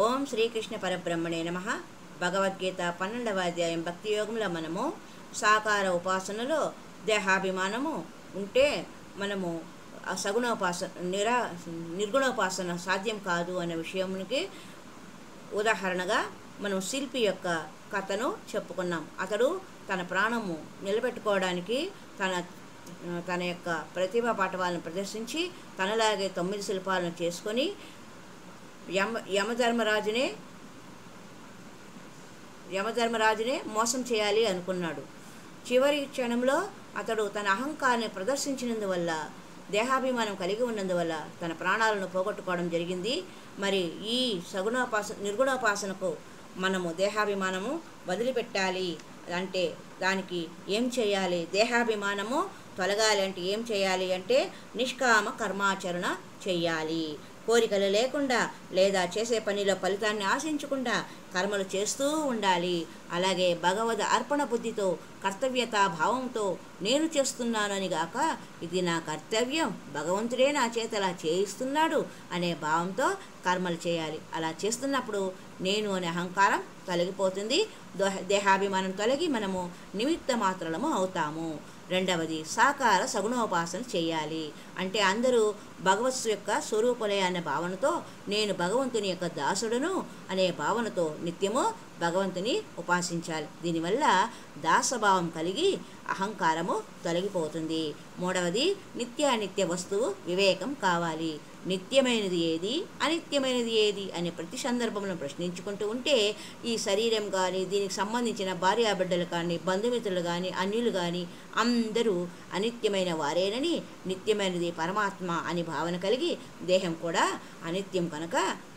ఓం శ్రీకృష్ణ పరబ్రహ్మణే నమః. భగవద్గీత 12వ అధ్యాయం భక్తి యోగంలో మనము సాకార ఉపాసనలో దేహాభిమానము ఉంటే మనము సగుణోపాసన నిర్గుణోపాసన సాధ్యం కాదు అనే విషయానికి ఉదాహరణగా మనం శిల్పి యొక్క కథను చెప్పుకున్నాం. అతడు తన ప్రాణము నిలబెట్టుకోవడానికి తన యొక్క ప్రతిభా పాఠవాలను ప్రదర్శించి తనలాగే 9 శిల్పాలను చేసుకొని యమధర్మరాజునే మోసం చేయాలి అనుకున్నాడు. చివరి క్షణంలో అతడు తన అహంకారాన్ని ప్రదర్శించినందువల్ల, దేహాభిమానం కలిగి ఉన్నందువల్ల తన ప్రాణాలను పోగొట్టుకోవడం జరిగింది. మరి ఈ నిర్గుణోపాసనకు మనము దేహాభిమానము వదిలిపెట్టాలి అంటే దానికి ఏం చేయాలి? దేహాభిమానము తొలగాలి అంటే ఏం చేయాలి అంటే నిష్కామ కర్మాచరణ చెయ్యాలి. కోరికలు లేకుండా లేదా చేసే పనిలో ఫలితాన్ని ఆశించకుండా కర్మలు చేస్తూ ఉండాలి. అలాగే భగవద్ అర్పణ బుద్ధితో, కర్తవ్యతా భావంతో నేను చేస్తున్నానని గాక ఇది నా కర్తవ్యం, భగవంతుడే నా చేతలా చేయిస్తున్నాడు అనే భావంతో కర్మలు చేయాలి. అలా చేస్తున్నప్పుడు నేను అనే అహంకారం తొలగిపోతుంది. దేహాభిమానం తొలగి మనము నిమిత్త మాత్రలము అవుతాము. రెండవది సాకార సగుణోపాసన చేయాలి. అంటే అందరూ భగవత్సు యొక్క స్వరూపులే అనే భావనతో, నేను భగవంతుని యొక్క దాసుడును అనే భావనతో నిత్యము భగవంతుని ఉపాసించాలి. దీనివల్ల దాసభావం కలిగి అహంకారము తొలగిపోతుంది. మూడవది నిత్యానిత్య వస్తువు వివేకం కావాలి. నిత్యమైనది ఏది, అనిత్యమైనది ఏది అనే ప్రతి సందర్భంలో ప్రశ్నించుకుంటూ ఉంటే ఈ శరీరం కానీ, దీనికి సంబంధించిన భార్యాబిడ్డలు కానీ, బంధుమిత్రులు కానీ, అన్యులు కానీ అందరూ అనిత్యమైన వారేనని, నిత్యమైనది పరమాత్మ అని భావన కలిగి దేహం కూడా అనిత్యం కనుక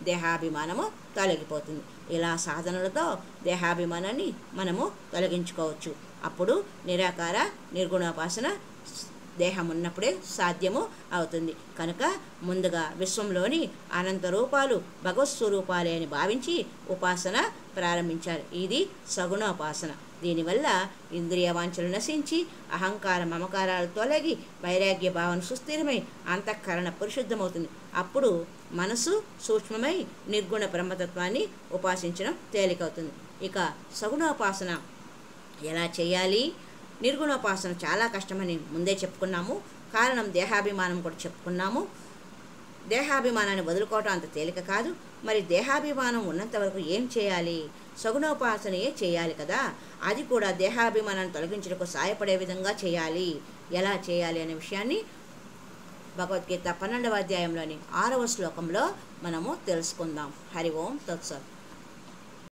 దేహాభిమానము తొలగిపోతుంది. ఇలా సాధనలతో దేహాభిమానాన్ని మనము తొలగించుకోవచ్చు. అప్పుడు నిరాకార నిర్గుణోపాసన దేహం ఉన్నప్పుడే సాధ్యము అవుతుంది. కనుక ముందుగా విశ్వంలోని అనంత రూపాలు భగవత్ స్వరూపాలే అని భావించి ఉపాసన ప్రారంభించాలి. ఇది సగుణోపాసన. దీనివల్ల ఇంద్రియ వాంఛలు నశించి అహంకార మమకారాలు తొలగి వైరాగ్య భావన సుస్థిరమై అంతఃకరణ పరిశుద్ధమవుతుంది. అప్పుడు మనసు సూక్ష్మమై నిర్గుణ బ్రహ్మతత్వాన్ని ఉపాసించడం తేలికవుతుంది. ఇక సగుణోపాసన ఎలా చేయాలి? నిర్గుణోపాసన చాలా కష్టమని ముందే చెప్పుకున్నాము. కారణం దేహాభిమానం కూడా చెప్పుకున్నాము. దేహాభిమానాన్ని వదులుకోవటం అంత తేలిక కాదు. మరి దేహాభిమానం ఉన్నంత వరకు ఏం చేయాలి? సగుణోపాసనయే చేయాలి కదా. అది కూడా దేహాభిమానాన్ని తొలగించడానికి సహాయపడే విధంగా చేయాలి. ఎలా చేయాలి అనే విషయాన్ని భగవద్గీత 12వ అధ్యాయంలోని 6వ శ్లోకంలో మనము తెలుసుకుందాం. హరి ఓం తత్సత్.